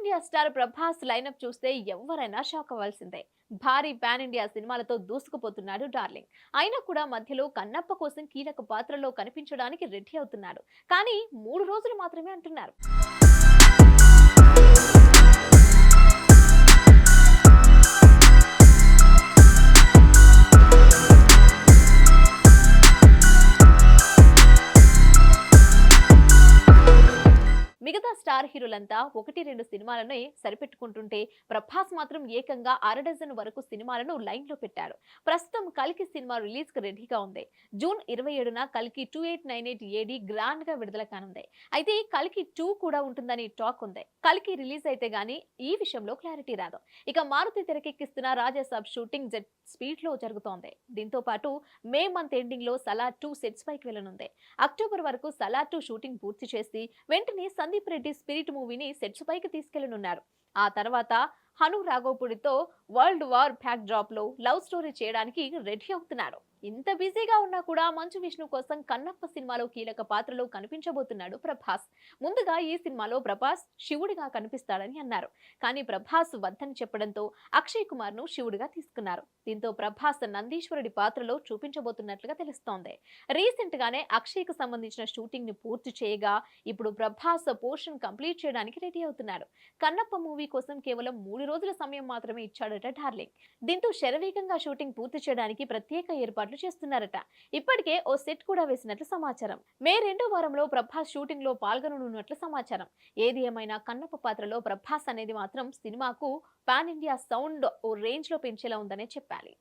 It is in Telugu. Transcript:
ఇండియా స్టార్ ప్రభాస్ లైనప్ చూస్తే ఎవరైనా షాక్ అవ్వాల్సిందే. భారీ పాన్ ఇండియా సినిమాలతో దూసుకుపోతున్నాడు డార్లింగ్. అయినా కూడా మధ్యలో కన్నప్ప కోసం కీలక పాత్రలో కనిపించడానికి రెడీ అవుతున్నాడు. కానీ 3 రోజులు మాత్రమే అంటున్నారు. మిగతా స్టార్ హీరోలంతా 1-2 సినిమాలనే సరిపెట్టుకుంటుంటే ప్రభాస్ మాత్రం ఏకంగా 6 వరకు సినిమాలను లైన్ లో పెట్టాడు. ప్రస్తుతం కల్కి సినిమా రిలీజ్ కు రెడీగా ఉంది. జూన్ 27న కల్కి 2898 ఏడి గ్రాండ్ గా విడుదల కానుంది. అయితే కల్కి 2 కూడా ఉంటుందని టాక్ ఉంది. కల్కి రిలీజ్ అయితే గానీ ఈ విషయంలో క్లారిటీ రాదు. ఇక మారుతి తెరకెక్కిస్తున్న రాజాసాబ్ షూటింగ్ జెట్ స్పీడ్ లో జరుగుతోంది. దీంతో పాటు మే మంత్ ఎండింగ్ లో సలార్ 2 సెట్స్ పైకి వెళ్లనుంది. అక్టోబర్ వరకు సలార్ 2 షూటింగ్ పూర్తి చేసి వెంటనే సందీప్ రెడ్డి స్పిరిట్ మూవీని సెట్స్ పైకి తీసుకెళ్లనున్నారు. ఆ తర్వాత హను రాఘోపుడితో వరల్డ్ వార్ బ్యాక్ డ్రాప్ లో లవ్ స్టోరీ చేయడానికి రెడీ అవుతున్నాడు. ఇంత బిజీగా ఉన్నా కూడా మంచు విష్ణు కోసం కన్నప్ప సినిమాలో కీలక పాత్రలో కనిపించబోతున్నాడు ప్రభాస్. ముందుగా ఈ సినిమాలో ప్రభాస్ శివుడిగా కనిపిస్తాడని అన్నారు. కానీ ప్రభాస్ వద్దని చెప్పడంతో అక్షయ్ కుమార్ ను శివుడిగా తీసుకున్నారు. దీంతో ప్రభాస్ నందీశ్వరుడి పాత్రలో చూపించబోతున్నట్లుగా తెలుస్తోంది. రీసెంట్ గానే అక్షయ్ కు సంబంధించిన షూటింగ్ ని పూర్తి చేయగా ఇప్పుడు ప్రభాస్ పోర్షన్ కంప్లీట్ చేయడానికి రెడీ అవుతున్నాడు. కన్నప్ప మూవీ కోసం కేవలం 3 రోజుల సమయం మాత్రమే ఇచ్చాడట డార్లింగ్. దీంతో శరవేగంగా షూటింగ్ పూర్తి చేయడానికి ప్రత్యేక ఏర్పాట్లు చేస్తున్నారట. ఇప్పటికే ఓ సెట్ కూడా వేసినట్లు సమాచారం. మే 2వ వారంలో ప్రభాస్ షూటింగ్ లో పాల్గొననున్నట్లు సమాచారం. ఏది ఏమైనా కన్నప్ప పాత్రలో ప్రభాస్ అనేది మాత్రం సినిమాకు పాన్ ఇండియా సౌండ్ ఓ రేంజ్ లో పెంచేలా ఉందనే చెప్పాలి.